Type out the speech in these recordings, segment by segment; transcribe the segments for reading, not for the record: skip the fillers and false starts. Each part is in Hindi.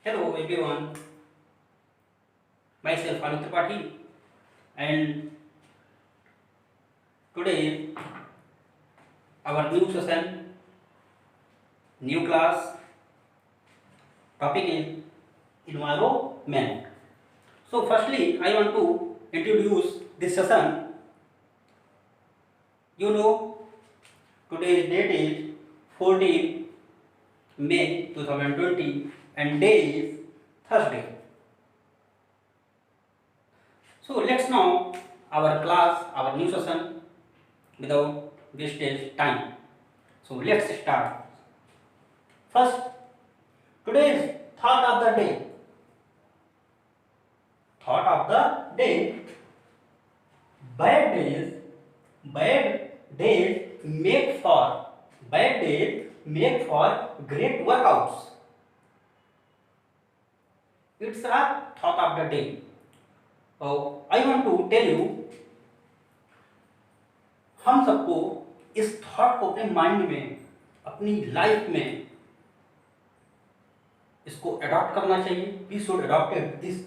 Hello everyone, myself Anu Tripathi, and today our new session, new class, topic is environment. So firstly I want to introduce this session. You know, today's date is 14 May 2020 and day is Thursday. So let's now our class, our new session without wastage time. So let's start. First, today's thought of the day. Thought of the day. Bad days make for great workouts. It's a thought of the day. I want to tell you, हम सबको इस थॉट को अपने माइंड में, अपनी लाइफ में इसको अडॉप्ट करना चाहिए. We should adopt this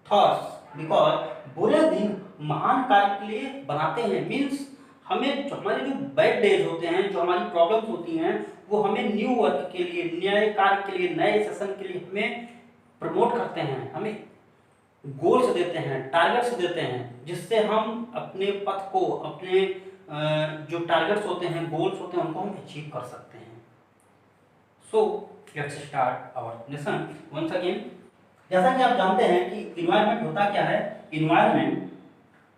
thoughts because बुरे दिन महान कार्य के लिए बनाते हैं. मीन्स हमें जो हमारे जो बैड डेज होते हैं, जो हमारी प्रॉब्लम्स होती हैं, वो हमें न्यू वर्क के लिए, नए कार्य के लिए, नए सेशन के लिए हमें प्रमोट करते हैं, हमें गोल्स देते हैं, टारगेट्स देते हैं, जिससे हम अपने पथ को, अपने जो टारगेट्स होते हैं, गोल्स होते हैं, उनको हम अचीव कर सकते हैं. So let's start our lesson once again. जैसा कि आप जानते हैं कि इन्वायरमेंट होता क्या है. इन्वायरमेंट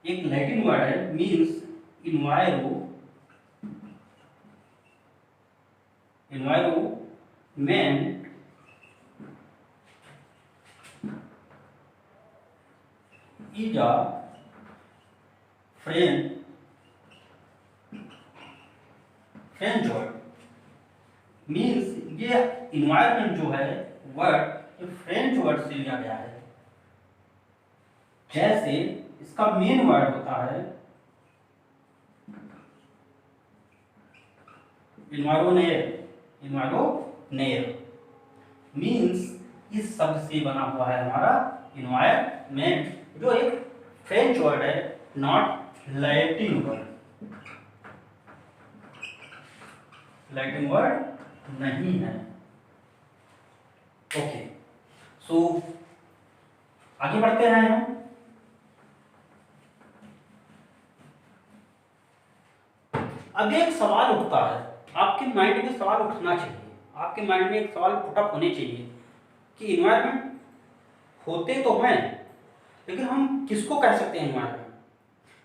एक लैटिन वर्ड है, means environment is a French word. Means ये इन्वायरमेंट जो है वर्ड, ये फ्रेंच वर्ड से लिया गया है. जैसे इसका मेन वर्ड होता है इन्वायरोनेयर. मीन्स इस शब्द से बना हुआ है हमारा इन्वायरमेंट, जो एक फ्रेंच वर्ड है, not Latin word. Latin word नहीं है. ओके, सो आगे बढ़ते हैं हम. अब एक सवाल उठता है, आपके माइंड में सवाल उठना चाहिए, आपके माइंड में एक सवाल पुटअप होने चाहिए कि इन्वायरमेंट होते तो हैं, लेकिन हम किसको कह सकते हैं इन्वायरमेंट.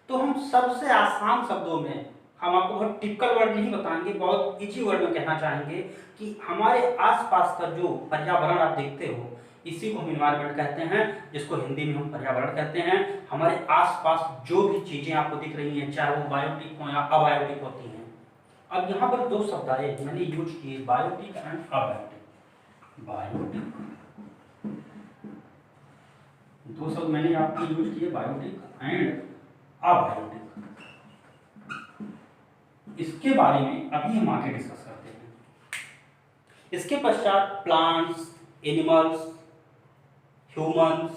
तो हम सबसे आसान शब्दों में, हम आपको बहुत टिपिकल वर्ड नहीं बताएंगे, बहुत इजी वर्ड में कहना चाहेंगे कि हमारे आसपास का जो पर्यावरण आप देखते हो, इसी को हम इन्वायरमेंट कहते हैं, जिसको हिंदी में हम पर्यावरण कहते हैं. हमारे आसपास जो भी चीजें आपको दिख रही हैं, चाहे वो बायोटिक हो या अबायोटिक होती हैं. अब यहाँ पर दो शब्द आए मैंने यूज किए, बायोटिक एंड अबायोटिक. बायोटिक, दो शब्द मैंने आपको यूज किए, बायोटिक एंड अबायोटिक. इसके बारे में अभी हम आगे डिस्कस करते हैं. इसके पश्चात plants, animals, humans,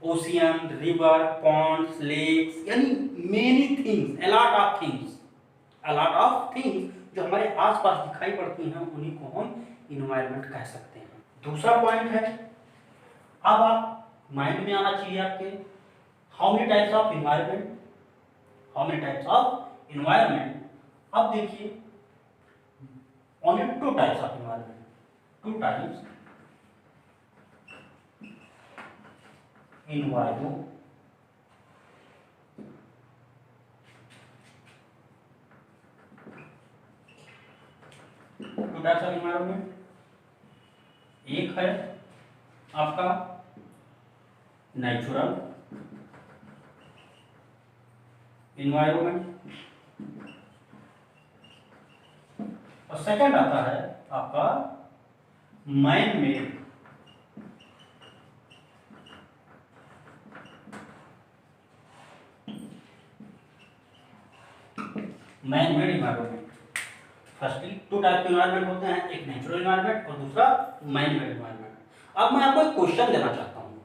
ocean, river, ponds, lakes, यानी many things, a lot of things जो हमारे आसपास दिखाई पड़ती हैं, उन्हीं को हम इन्वायरमेंट कह सकते हैं. दूसरा पॉइंट है, अब आप माइंड में आना चाहिए आपके, how many types of environment. अब देखिए, only two types of environment. Two types environment. एक है आपका नेचुरल इन्वायरमेंट, और सेकंड आता है आपका man made. Man made environment. Firstly two type के इन्वायरमेंट होते हैं, एक नेचुरल इन्वायरमेंट और दूसरा मैन मेड इन्वायरमेंट. अब मैं आपको एक क्वेश्चन देना चाहता हूँ।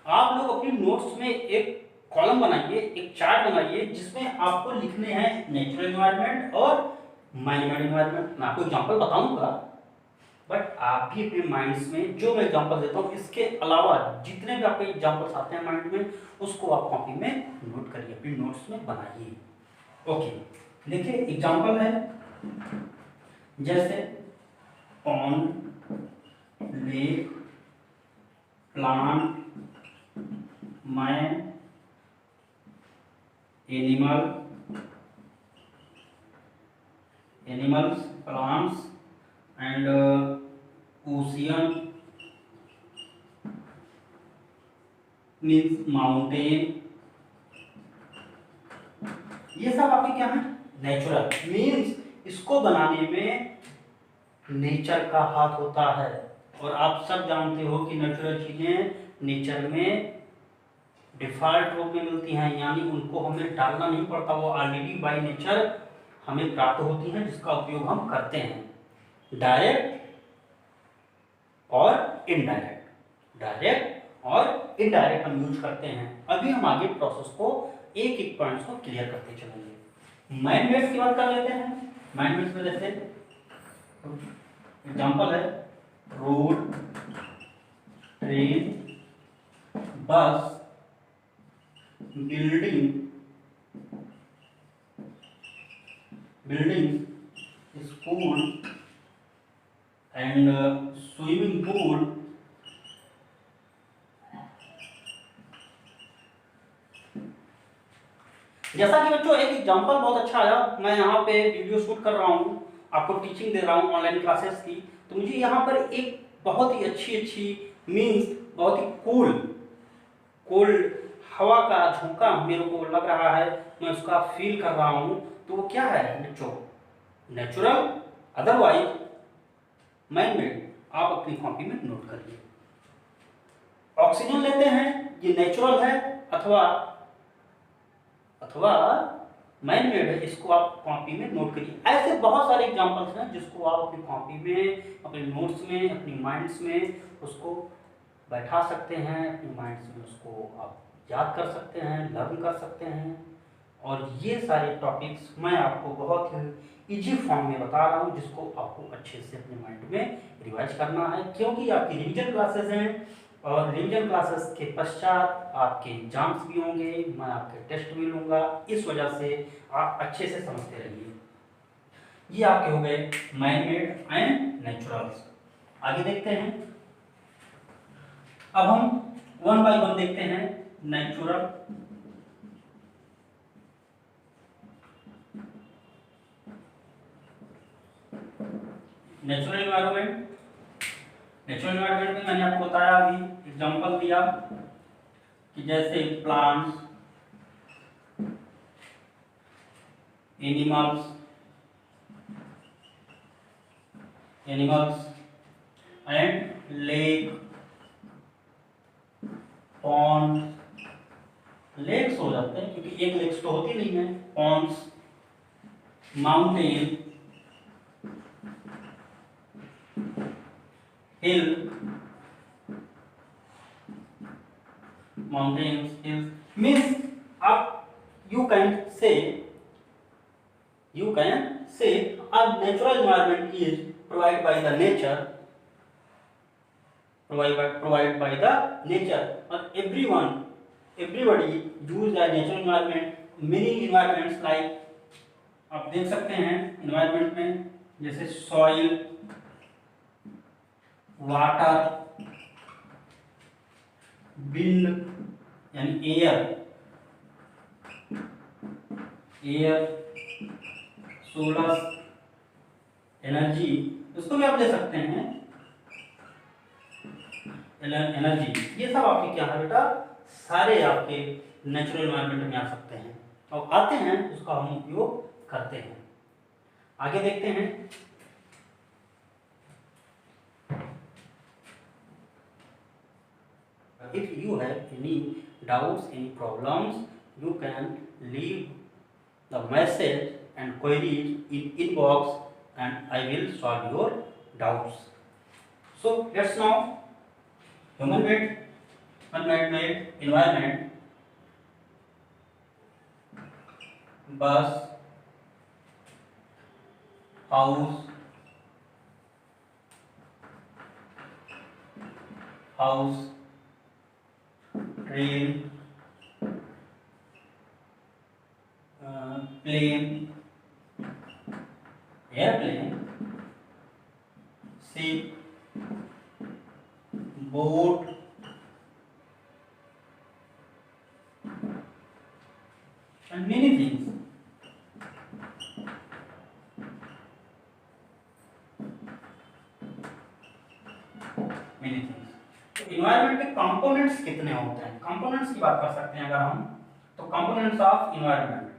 आप लोग अपनी नोट्स में एक कॉलम बनाइए, एक चार्ट बनाइए जिसमें आपको लिखने हैं नेचुरल एनवायरनमेंट और मैन मेड एनवायरनमेंट। मैं आपको एग्जांपल बताऊंगा, बट आप भी अपने माइंड्स में जो मैं एग्जांपल देता हूँ इसके अलावा जितने भी आपके एग्जांपल्स आते हैं माइंड में, उसको आप कॉपी में नोट करिए, अपनी नोट्स में बनाइए। ओके, देखिए एग्जांपल है जैसे pond, lake, plant, man, animals, plants and ocean means mountain. ये सब आपके क्या है? नेचुरल। मीन्स इसको बनाने में नेचर का हाथ होता है, और आप सब जानते हो कि नेचुरल चीजें नेचर में डिफॉल्ट रूप में मिलती हैं, यानी उनको हमें डालना नहीं पड़ता, वो ऑलरेडी बाय नेचर हमें प्राप्त होती हैं, जिसका उपयोग हम करते हैं डायरेक्ट और इनडायरेक्ट। डायरेक्ट और इनडायरेक्ट हम यूज करते हैं। अभी हम आगे प्रोसेस को एक एक पॉइंट्स को क्लियर करते चलेंगे। मैन मेड्स की बात कर लेते हैं। मैन मेड्स में जैसे एग्जांपल है रोड, ट्रेन, बस, building, school and swimming pool, जैसा कि बच्चों एक एग्जांपल बहुत अच्छा आया। मैं यहाँ पे वीडियो शूट कर रहा हूँ, आपको टीचिंग दे रहा हूँ ऑनलाइन क्लासेस की, तो मुझे यहाँ पर एक बहुत ही अच्छी मीन्स बहुत ही कूल हवा का झोंका मेरे को लग रहा है, मैं उसका फील कर रहा हूँ। तो वो क्या है बच्चों? Natural, otherwise man made. आप अपनी कॉपी में नोट करिए। ऑक्सीजन लेते हैं, ये नेचुरल है अथवा मैन मेड है, इसको आप कॉपी में नोट करिए। ऐसे बहुत सारे एग्जांपल्स हैं जिसको आप अपनी कॉपी में, अपने नोट्स में, अपनी माइंड्स में उसको बैठा सकते हैं, अपनी माइंड्स में उसको आप याद कर सकते हैं, लर्न कर सकते हैं। और ये सारे टॉपिक्स मैं आपको बहुत ही इजी फॉर्म में बता रहा हूँ, जिसको आपको अच्छे से अपने माइंड में रिवाइज करना है, क्योंकि आपकी रिवीजन क्लासेस हैं, और रिवीजन क्लासेस के पश्चात आपके एग्जाम्स भी होंगे, मैं आपके टेस्ट भी लूँगा। इस वजह से आप अच्छे से समझते रहिए। ये आपके हो गए मैन मेड एंड नेचुरल्स। आगे देखते हैं। अब हम वन बाय वन देखते हैं। Natural, natural environment. Natural environment में मैंने आपको बताया, अभी एग्जांपल दिया कि जैसे plants, animals and lake, pond. Lakes हो जाते हैं क्योंकि एक लेक्स तो होती नहीं है। Pond's, mountain, hill, mountains, hills, means you can say a natural environment is provided by the nature, and everybody use the natural environment. Many environments like आप देख सकते हैं environment में, जैसे soil, वाटर, विंड यानी एयर, सोलर एनर्जी, इसको भी आप ले सकते हैं एनर्जी। ये सब आपके क्या है बेटा? सारे आपके नेचुरल एनवायरनमेंट में आ सकते हैं, और आते हैं उसका हम उपयोग करते हैं। आगे देखते हैं। If you have any doubts, any problems, you can leave the message and queries in inbox, and I will solve your doubts. So let's now human made environment, bus, house, train, plane, airplane, ship, boat, and many things. तो इन्वायरमेंट के कंपोनेंट्स कितने होते हैं? कंपोनेंट्स की बात कर सकते हैं अगर हम, तो components of environment,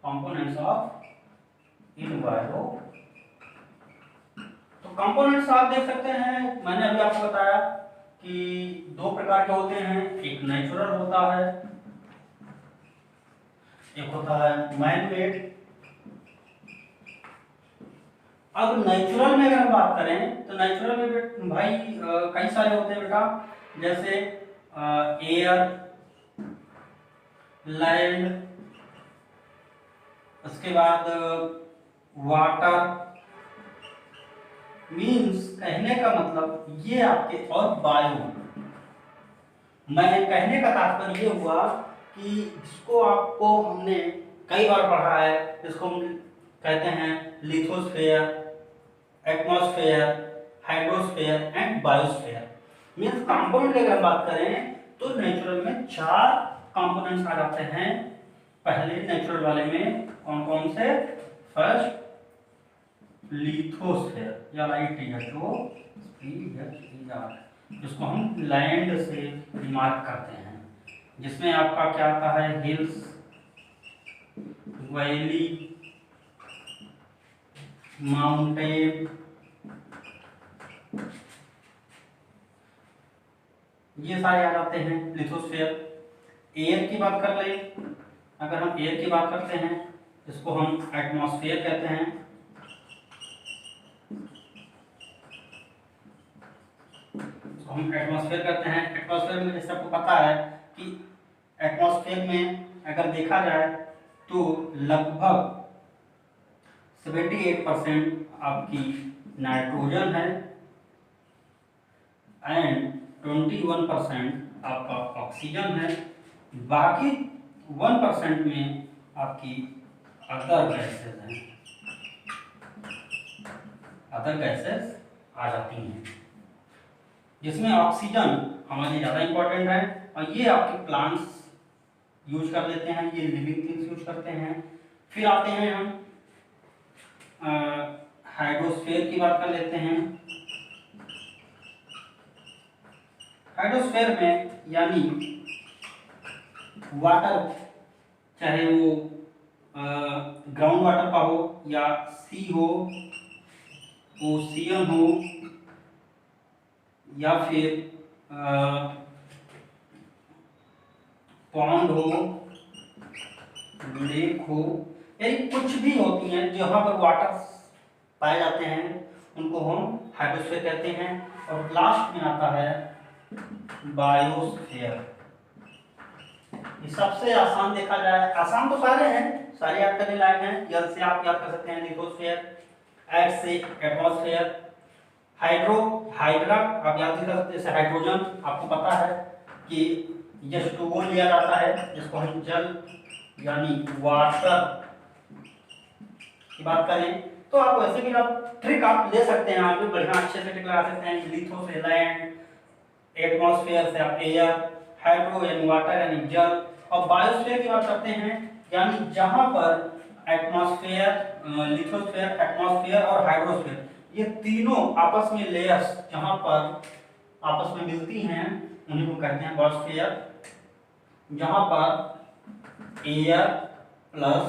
components of इन्वायरो, तो कंपोनेंट्स आप देख सकते हैं, मैंने अभी आपको बताया कि दो प्रकार के होते हैं, एक नेचुरल होता है, एक होता है मैन मेड। अब नेचुरल में अगर हम बात करें तो नेचुरल में भाई कई सारे होते हैं बेटा, जैसे एयर, लैंड, उसके बाद वाटर, मीन्स कहने का मतलब ये आपके, और बायो। मैं कहने का तात्पर्य ये हुआ कि जिसको आपको हमने कई बार पढ़ा है, जिसको हम कहते हैं lithosphere, atmosphere, hydrosphere and biosphere. Means component की अगर बात करें तो नेचुरल में 4 कंपोनेंट्स आ जाते हैं। पहले नेचुरल वाले में कौन कौन से? फर्स्ट लिथोस्फेयर या जिसको हम लैंड से मार्क करते हैं, जिसमें आपका क्या आता है? हिल्स, वैली, माउंटेन, ये सारे आ जाते हैं लिथोस्फेयर। एयर की बात कर ले, अगर हम एयर की बात करते हैं, इसको हम एटमॉस्फेयर कहते हैं। हम एटमॉस्फेयर कहते हैं। एटमॉस्फेयर में जैसे आपको पता है कि एटमॉस्फेयर में अगर देखा जाए तो लगभग 78% आपकी नाइट्रोजन है एंड 21% आपका ऑक्सीजन है। बाकी 1% में आपकी अदर गैसेस हैं, अदर गैसेस आ जाती हैं, जिसमें ऑक्सीजन हमारे ज़्यादा इंपॉर्टेंट है और ये आपके प्लांट्स यूज कर लेते हैं, ये लिविंग थिंग्स यूज करते हैं। फिर आते हैं हम हाइड्रोस्फेयर की बात कर लेते हैं। हाइड्रोस्फेयर में यानी वाटर, चाहे वो ग्राउंड वाटर का हो या सी हो, ओशियन हो या फिर पॉन्ड हो, लेक हो, यानी कुछ भी होती हैं जहाँ पर वाटर पाए जाते हैं, उनको हम हाइड्रोस्फीयर कहते हैं। और लास्ट में आता है बायोस्फीयर। ये सबसे आसान देखा जाए, आसान तो सारे हैं, सारे याद करने लायक हैं। यल से आप याद कर सकते हैं लिथोस्फीयर, एट से एटमॉस्फेयर, हाइड्रा आप याद कर सकते हैं, जैसे हाइड्रोजन आपको पता है कि H2O लिया जाता है, जिसको हम जल यानी वाटर की बात करें तो आप वैसे भी आप ट्रिक आप ले सकते हैं, आप भी बढ़िया अच्छे से ट्रिक लगा सकते हैं। लिथो से लैंड, एटमॉस्फेयर से आप एयर, हाइड्रो यानी वाटर यानी जल, और बायोस्फीयर की बात करते हैं यानी जहां पर एटमॉस्फेयर, लिथोस्फेयर, एटमॉस्फेयर और हाइड्रोस्फेयर ये तीनों आपस में लेयर्स जहां पर आपस में मिलती हैं उन्हीं को कहते हैं बायोस्फीयर। जहां पर एयर प्लस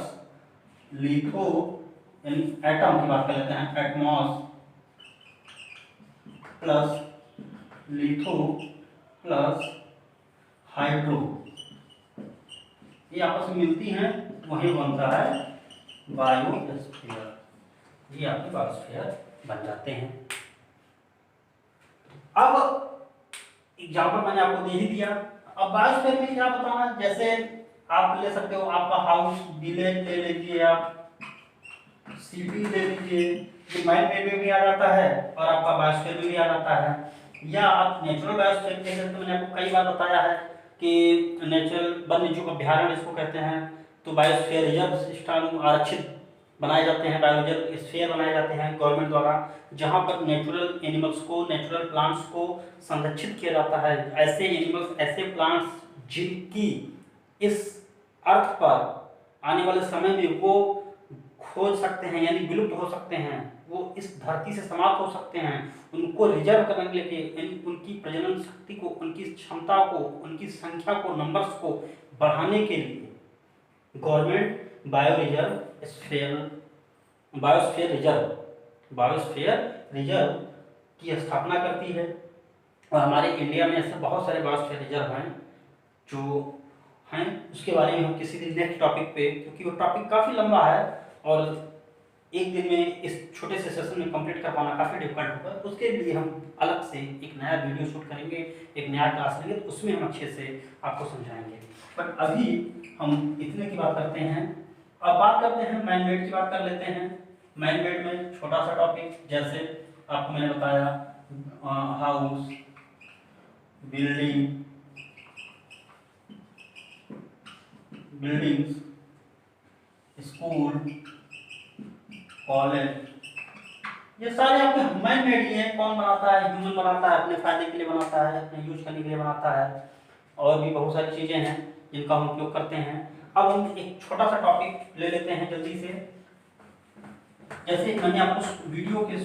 लिथो यानी एटम की बात कर लेते हैं, Atmos plus litho plus hydro, ये आपस में मिलती हैं, वही बनता है बायोस्फीयर। ये आपके बायोस्फीयर बन जाते हैं। अब एग्जाम्पल मैंने आपको दे ही दिया। अब बायोस्फीयर में क्या बताना, जैसे आप ले सकते हो आपका हाउस, विलेज ले लीजिए, आप सिटी ले लीजिए, ये मैन मेड में भी आ जाता है और आपका बायोस्फीयर में भी आ जाता है। या आप नेचुरल बायोस्फीयर कह सकते हैं, मैंने आपको कई बार बताया है कि नेचुरल वन्य जीव अभ्यारण्य इसको कहते हैं। तो बायोस्फीयर रिजर्व सिस्टम आरक्षित बनाए जाते हैं, बायोरिजर्व स्फीयर बनाए जाते हैं गवर्नमेंट द्वारा, जहां पर नेचुरल एनिमल्स को, नेचुरल प्लांट्स को संरक्षित किया जाता है। ऐसे एनिमल्स, ऐसे प्लांट्स जिनकी इस अर्थ पर आने वाले समय में वो खोज सकते हैं, यानी विलुप्त हो सकते हैं, वो इस धरती से समाप्त हो सकते हैं, उनको रिजर्व करने के लिए, उनकी प्रजनन शक्ति को, उनकी क्षमता को, उनकी संख्या को, नंबर्स को बढ़ाने के लिए गवर्नमेंट बायोस्फीयर रिजर्व की स्थापना करती है। और हमारे इंडिया में ऐसे बहुत सारे बायोस्फीयर रिजर्व हैं जो हैं, उसके बारे में हम किसी दिन नेक्स्ट टॉपिक पे, क्योंकि वो टॉपिक काफ़ी लंबा है और एक दिन में इस छोटे से सेशन में कंप्लीट कर पाना काफ़ी डिफिकल्ट होगा। उसके लिए हम अलग से एक नया वीडियो शूट करेंगे, एक नया क्लास लेंगे, तो उसमें हम अच्छे से आपको समझाएंगे। पर अभी हम इतने की बात करते हैं। अब बात करते हैं मैन मेड की, बात कर लेते हैं। मैन मेड में छोटा सा टॉपिक, जैसे आपको मैंने बताया हाउस, बिल्डिंग्स, स्कूल, कॉलेज, ये सारे आपके मैन मेड ही हैं। कौन बनाता है? ह्यूमन बनाता है, अपने फायदे के लिए बनाता है, अपने यूज करने के लिए बनाता है। और भी बहुत सारी चीजें हैं जिनका हम उपयोग करते हैं। अब हम एक छोटा सा टॉपिक ले लेते हैं जल्दी से। जैसे मैंने आपको वीडियो के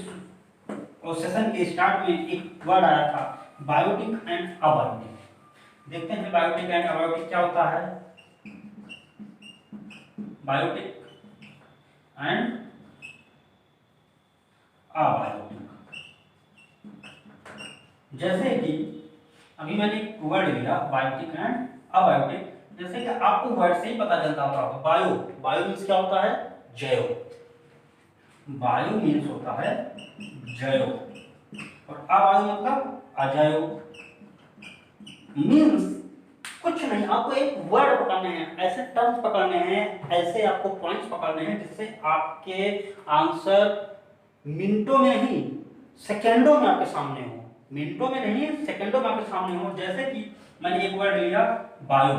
और सेशन के स्टार्ट में एक वर्ड आया था, बायोटिक एंड अबायोटिक। देखते हैं बायोटिक एंड अबायोटिक क्या होता है। बायोटिक एंड अबायोटिक, जैसे कि अभी मैंने एक वर्ड लिया बायोटिक एंड अबायोटिक, जैसे कि आपको वर्ड से ही पता चलता होगा। बायो मीन्स क्या होता है? जैव। बायो मीन्स होता है जैव, और अबायो मतलब अजैव। मीन्स कुछ नहीं, आपको एक वर्ड पकड़ने हैं, ऐसे टर्म्स पकड़ने हैं, ऐसे आपको पॉइंट्स पकड़ने हैं जिससे आपके आंसर मिनटों में नहीं सेकंडों में आपके सामने हो। मिनटों में नहीं, सेकंडों में आपके सामने हो। जैसे कि मैंने एक वर्ड लिया बायो,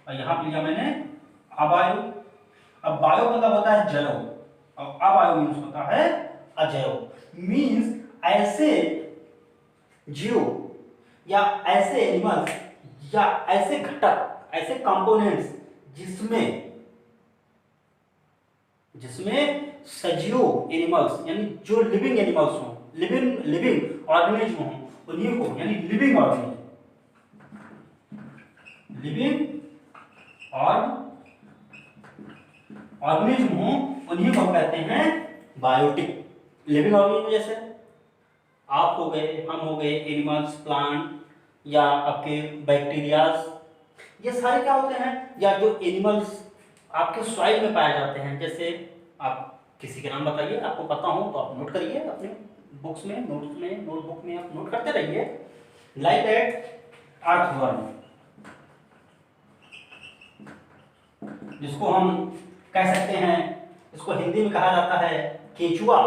और यहां पे लिया मैंने अबायो। अब बायो मतलब होता है जैव, और अबायो मीन्स होता है अजैव। मीन्स ऐसे जीव या ऐसे एनिमल्स या ऐसे घटक, ऐसे कंपोनेंट्स जिसमें सजीव एनिमल्स, यानी जो लिविंग एनिमल्स हों, लिविंग ऑर्गेनिज्म हों, उन्हीं को, यानी लिविंग ऑर्गेनिज्म हों, उन्हीं को कहते हैं बायोटिक। लिविंग ऑर्गेनिज्म जैसे आप हो गए, हम हो गए, एनिमल्स, प्लांट या आपके बैक्टीरियाज, ये सारे क्या होते हैं? या जो एनिमल्स आपके सॉइल में पाए जाते हैं। जैसे आप किसी के नाम बताइए, आपको पता हो तो आप नोट करिए अपने बुक्स में, नोटबुक में आप नोट करते रहिए। लाइक दैट अर्थवर्म, जिसको हम कह सकते हैं, इसको हिंदी में कहा जाता है केचुआ।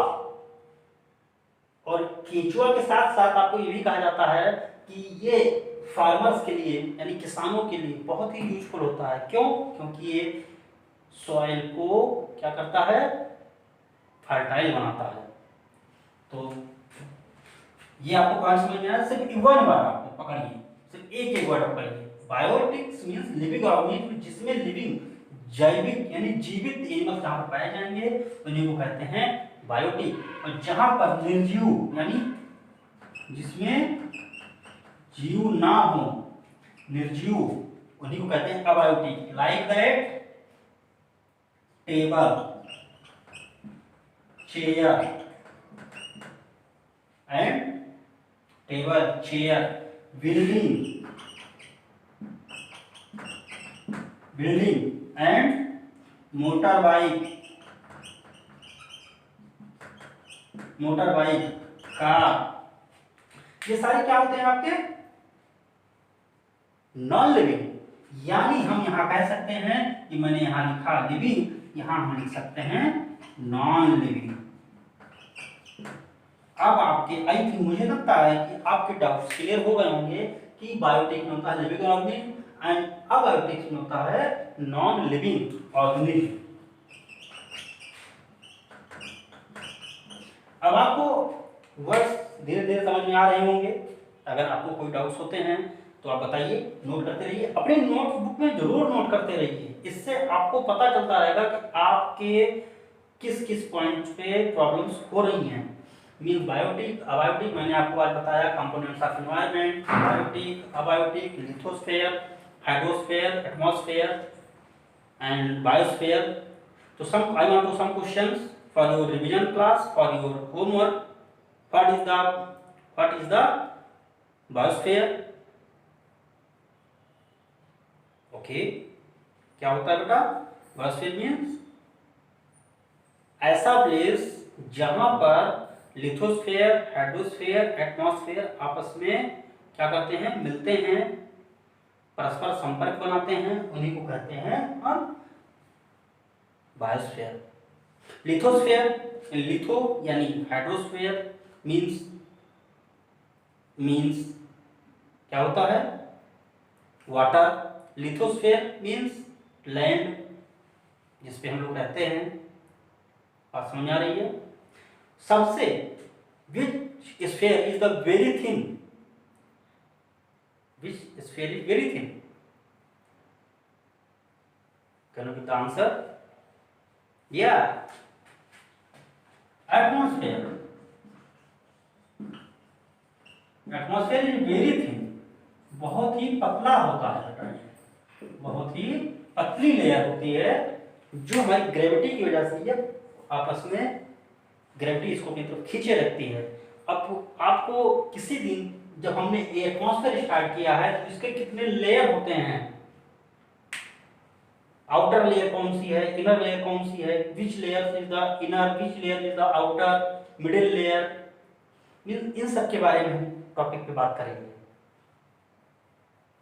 और केचुआ के साथ साथ आपको ये भी कहा जाता है कि ये फार्मर्स के लिए, यानी किसानों के लिए बहुत ही यूजफुल होता है। क्यों? क्योंकि ये सॉइल को क्या करता है? फर्टाइल बनाता है। तो ये आपको पॉइंट समझ में आया। सिर्फ वन बार आपको पकड़िए, सिर्फ एक वर्ड पकड़िए। बायोटिक्स मींस लिविंग ऑर्गेनिज्म, जिसमें लिविंग, जैविक यानी जीवित एनिमल्स जहां पर पाए जाएंगे उन्हीं को कहते हैं बायोटिक। और जहां पर निर्जीव, यानी जिसमें जीव ना हो, निर्जीव, उन्हीं को कहते हैं abiotic. Like that table, chair and chair, building and motor bike, motor bike, car, ये सारे क्या होते हैं आपके नॉन लिविंग। यानी हम यहाँ कह सकते हैं कि मैंने यहाँ लिखा लिविंग, यहाँ हम लिख सकते हैं नॉन लिविंग। अब आपके आई थिंक मुझे लगता है कि आपके डाउट्स क्लियर हो गए होंगे कि बायोटिक में होता है लिविंग ऑर्गेनिज्म एंड अबायोटिक्स में होता है नॉन लिविंग ऑर्गेनिज्म। अब आपको वर्ड्स धीरे धीरे समझ में आ रहे होंगे। अगर आपको कोई डाउट्स होते हैं तो आप बताइए, नोट करते रहिए, अपने नोटबुक में जरूर नोट करते रहिए। इससे आपको पता चलता रहेगा कि आपके किस किस पॉइंट पे प्रॉब्लम्स हो रही हैं। मीन बायोटिक, अबायोटिक मैंने आपको आज बताया, components of environment, biotic, abiotic, lithosphere, hydrosphere, atmosphere and biosphere. तो some I want to some questions for your revision class, for your homework. What is the biosphere? Okay, क्या होता है बेटा? बायोस्फीयर मीन्स ऐसा प्लेस जहां पर लिथोस्फेयर, हाइड्रोस्फेयर, एटमॉस्फेयर आपस में क्या करते हैं, मिलते हैं, परस्पर संपर्क बनाते हैं, उन्हीं को कहते हैं हम बायोस्फीयर। लिथोस्फेयर, लिथो यानी हाइड्रोस्फेयर मीन्स क्या होता है, वाटर। लिथोस्फेयर मीन्स लैंड, जिसपे हम लोग रहते हैं। बात समझ आ रही है? सबसे which sphere is the very thin, which sphere is very thin? Can you give the answer? या atmosphere. Atmosphere is very thin, बहुत ही पतला होता है, बहुत ही पतली लेयर होती है जो हमारी ग्रेविटी की वजह से ये आपस में ग्रेविटी इसको अपनी तरफ खींचे रखती है। अब आपको किसी दिन जब हमने एटमॉस्फेयर स्टार्ट किया है तो इसके कितने लेयर होते हैं, आउटर लेयर कौन सी है, इनर लेयर कौन सी है, which layer is the inner, which layer is the outer, middle layer, इन सब के बारे में हम टॉपिक पे बात करेंगे।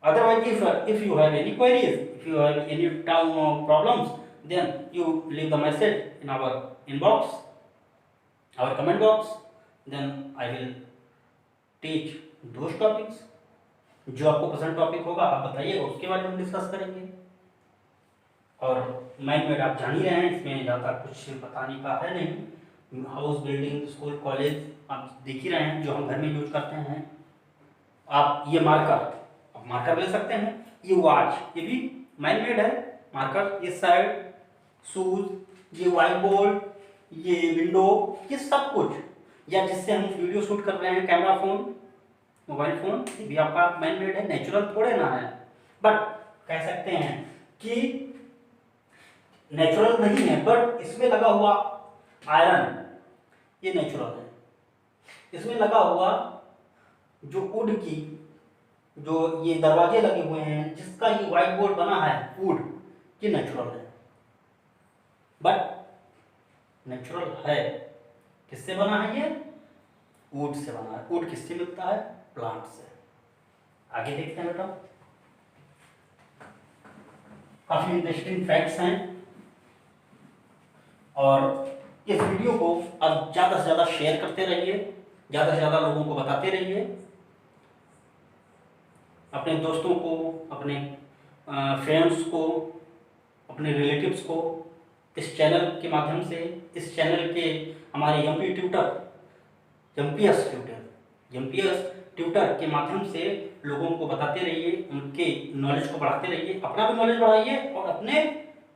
Otherwise, if you have any queries, if you have any problems, then you leave the message in our inbox, our comment box. Then I will teach those topics. जो आपको पसंद टॉपिक होगा आप बताइएगा, उसके बारे में हम डिस्कस करेंगे। और मैन-मेड आप जान ही रहे हैं, इसमें ज़्यादा कुछ बताने का है नहीं। हाउस बिल्डिंग, स्कूल, कॉलेज आप देख ही रहे हैं जो हम घर में यूज करते हैं। आप ये मार्कर ले सकते हैं, ये वॉच, ये भी मैन मेड है। मार्कर, ये साइड, शूज, ये व्हाइट बोर्ड, ये विंडो, ये सब कुछ, या जिससे हम वीडियो शूट कर रहे हैं, कैमरा फोन, मोबाइल फोन, ये भी आपका मैन मेड है, नेचुरल थोड़े ना है। बट कह सकते हैं कि नेचुरल नहीं है, बट इसमें लगा हुआ आयरन ये नेचुरल है। इसमें लगा हुआ जो वुड की जो ये दरवाजे लगे हुए हैं, जिसका ये व्हाइट बोर्ड बना है, वुड, ये नेचुरल है। बट नेचुरल है, किससे बना है ये? वुड से बना है। वुड किससे मिलता है? प्लांट से। आगे देखते हैं बेटा, काफी इंटरेस्टिंग फैक्ट्स हैं और इस वीडियो को अब ज़्यादा से ज़्यादा शेयर करते रहिए, ज़्यादा से ज़्यादा लोगों को बताते रहिए, अपने दोस्तों को, अपने फ्रेंड्स को, अपने रिलेटिव्स को इस चैनल के माध्यम से, इस चैनल के हमारे एमपीएस ट्यूटर के माध्यम से लोगों को बताते रहिए, उनके नॉलेज को बढ़ाते रहिए, अपना भी नॉलेज बढ़ाइए और अपने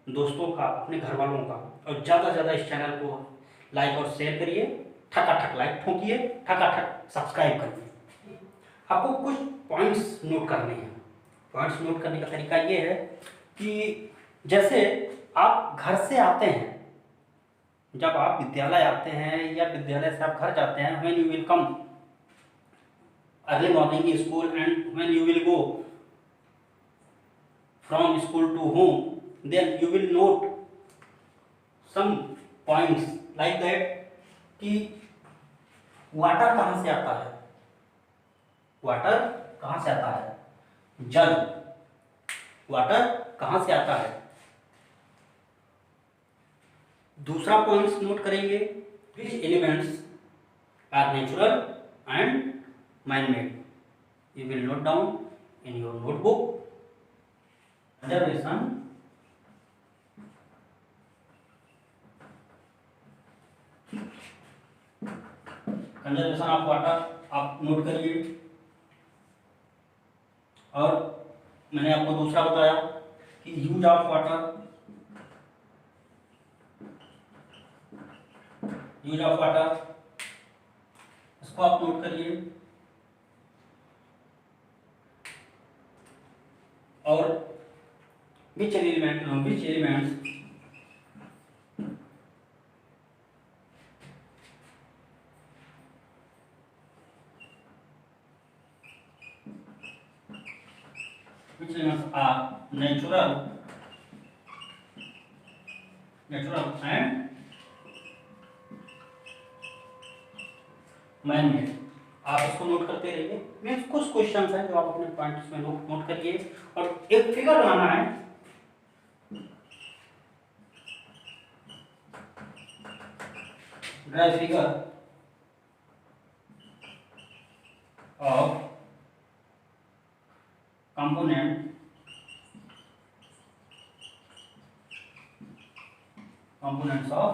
दोस्तों का, अपने घर वालों का। और ज़्यादा से ज़्यादा इस चैनल को लाइक और शेयर करिए, ठकाठक लाइक ठोकिए, ठकाठक सब्सक्राइब करिए। आपको कुछ पॉइंट्स नोट करने हैं। पॉइंट्स नोट करने का तरीका ये है कि जैसे आप घर से आते हैं, जब आप विद्यालय आते हैं या विद्यालय से आप घर जाते हैं, when you will come early morning school and when you will go from school to home, then you will note some points like that कि वाटर कहाँ से आता है? वाटर कहाँ से आता है? जल। वाटर कहाँ से आता है? दूसरा पॉइंट नोट करेंगे, which elements are natural and man made. You will note down in your notebook. Conservation of water आप नोट करिए। और मैंने आपको दूसरा बताया कि यूज ऑफ वाटर, इसको आप नोट करिए। और विच elements are natural and man made. आप इसको नोट करते रहिए। मीन्स कुछ क्वेश्चन हैं जो आप अपने पॉइंट्स में नोट करिए। और एक फिगर बनाना है, draw figure of components of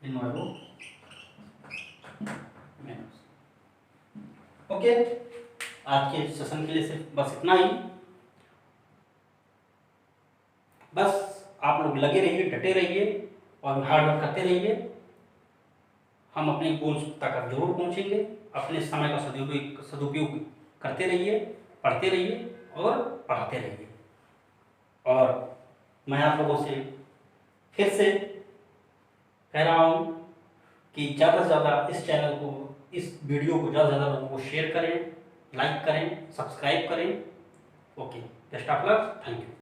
involve manners. Okay, आज के सेशन के लिए सिर्फ बस इतना ही। बस आप लोग लगे रहिए, डटे रहिए और हार्ड वर्क करते रहिए। हम अपने गोल्स तक जरूर पहुंचेंगे। अपने समय का सदुपयोग करते रहिए, पढ़ते रहिए और पढ़ाते रहिए। और मैं आप लोगों से फिर से कह रहा हूँ कि ज़्यादा से ज़्यादा इस चैनल को, इस वीडियो को ज़्यादा से ज़्यादा लोगों को शेयर करें, लाइक करें, सब्सक्राइब करें। Okay, best of luck, thank you.